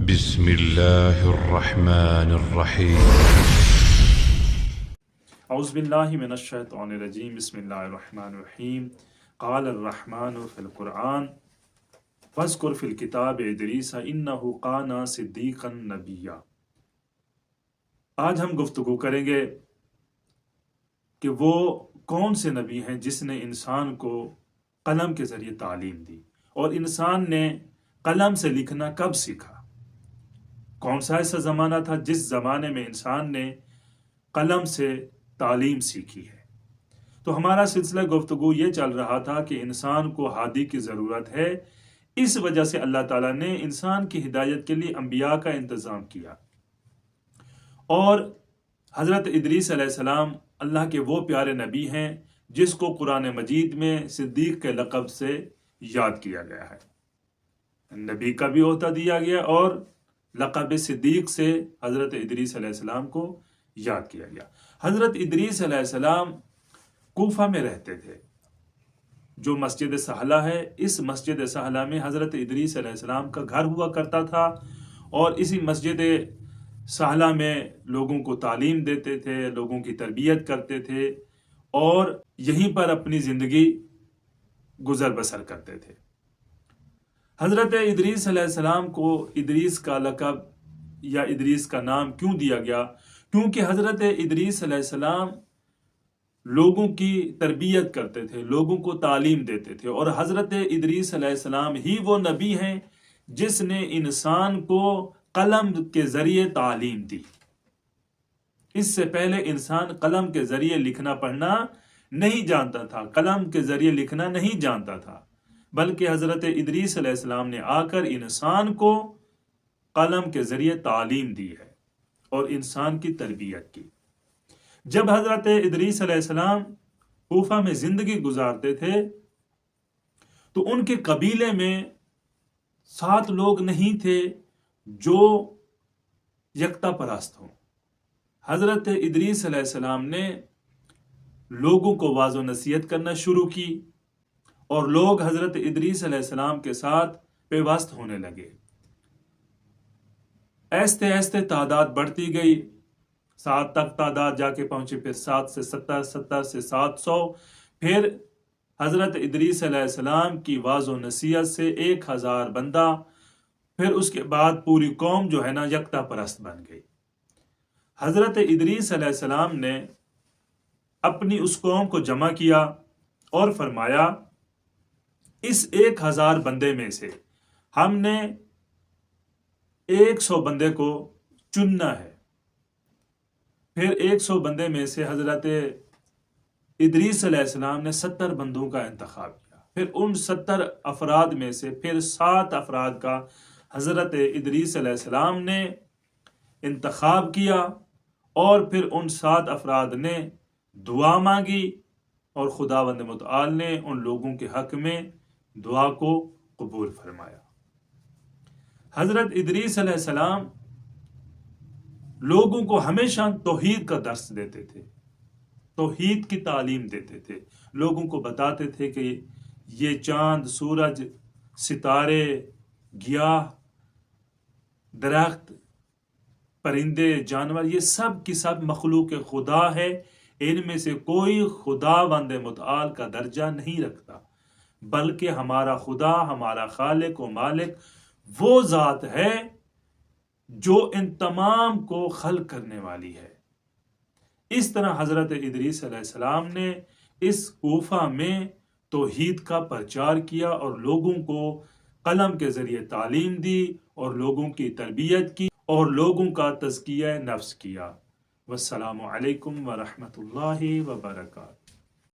بسم الله الرحمن الرحيم اعوذ باللہ من الشیطان الرجیم بسم اللہ الرحمن الرحیم قال الرحمن فی القرآن فاذکر فی الکتاب ادریس انہ کان صدیقا نبیا۔ آج ہم گفتگو کریں گے کہ وہ کون سے نبی ہیں جس نے انسان کو قلم کے ذریعے تعلیم دی، اور انسان نے قلم سے لکھنا کب سیکھا، کون سا ایسا زمانہ تھا جس زمانے میں انسان نے قلم سے تعلیم سیکھی ہے۔ تو ہمارا سلسلہ گفتگو یہ چل رہا تھا کہ انسان کو ہادی کی ضرورت ہے، اس وجہ سے اللہ تعالیٰ نے انسان کی ہدایت کے لیے انبیاء کا انتظام کیا، اور حضرت ادریس علیہ السلام اللہ کے وہ پیارے نبی ہیں جس کو قرآن مجید میں صدیق کے لقب سے یاد کیا گیا ہے، نبی کا بھی عہدہ دیا گیا اور لقب صدیق سے حضرت ادریس علیہ السلام کو یاد کیا گیا۔ حضرت ادریس علیہ السلام کوفہ میں رہتے تھے، جو مسجد سہلہ ہے، اس مسجد سہلہ میں حضرت ادریس علیہ السلام کا گھر ہوا کرتا تھا، اور اسی مسجد سہلہ میں لوگوں کو تعلیم دیتے تھے، لوگوں کی تربیت کرتے تھے، اور یہیں پر اپنی زندگی گزر بسر کرتے تھے۔ حضرت ادریس علیہ السلام کو ادریس کا لقب یا ادریس کا نام کیوں دیا گیا؟ کیونکہ حضرت ادریس علیہ السلام لوگوں کی تربیت کرتے تھے، لوگوں کو تعلیم دیتے تھے، اور حضرت ادریس علیہ السلام ہی وہ نبی ہیں جس نے انسان کو قلم کے ذریعے تعلیم دی۔ اس سے پہلے انسان قلم کے ذریعے لکھنا پڑھنا نہیں جانتا تھا، قلم کے ذریعے لکھنا نہیں جانتا تھا، بلکہ حضرت ادریس علیہ السلام نے آ کر انسان کو قلم کے ذریعے تعلیم دی ہے اور انسان کی تربیت کی۔ جب حضرت ادریس علیہ السلام کوفہ میں زندگی گزارتے تھے تو ان کے قبیلے میں 7 لوگ نہیں تھے جو یکتا پرست ہوں۔ حضرت ادریس علیہ السلام نے لوگوں کو واعظ و نصیحت کرنا شروع کی، اور لوگ حضرت ادریس علیہ السلام کے ساتھ پیوست ہونے لگے۔ ایستے ایستے تعداد بڑھتی گئی، 7 تک تعداد جا کے پہنچی، پھر 7 سے 70، 70 سے 700، پھر حضرت ادریس علیہ السلام کی واعظ و نصیحت سے 1000 بندہ، پھر اس کے بعد پوری قوم جو ہے نا یکتا پرست بن گئی۔ حضرت ادریس علیہ السلام نے اپنی اس قوم کو جمع کیا اور فرمایا، اس 1000 بندے میں سے ہم نے 100 بندے کو چننا ہے۔ پھر 100 بندے میں سے حضرت ادریس علیہ السلام نے 70 بندوں کا انتخاب کیا، پھر ان 70 افراد میں سے پھر 7 افراد کا حضرت ادریس علیہ السلام نے انتخاب کیا، اور پھر ان 7 افراد نے دعا مانگی، اور خداوند متعال نے ان لوگوں کے حق میں دعا کو قبول فرمایا۔ حضرت ادریس علیہ السلام لوگوں کو ہمیشہ توحید کا درس دیتے تھے، توحید کی تعلیم دیتے تھے، لوگوں کو بتاتے تھے کہ یہ چاند، سورج، ستارے، گیاہ، درخت، پرندے، جانور، یہ سب کی سب مخلوق خدا ہے، ان میں سے کوئی خداوند متعال کا درجہ نہیں رکھتا، بلکہ ہمارا خدا، ہمارا خالق و مالک وہ ذات ہے جو ان تمام کو خلق کرنے والی ہے۔ اس طرح حضرت ادریس علیہ السلام نے اس کوفہ میں توحید کا پرچار کیا، اور لوگوں کو قلم کے ذریعے تعلیم دی، اور لوگوں کی تربیت کی، اور لوگوں کا تزکیہ نفس کیا۔ والسلام علیکم ورحمۃ اللہ وبرکاتہ۔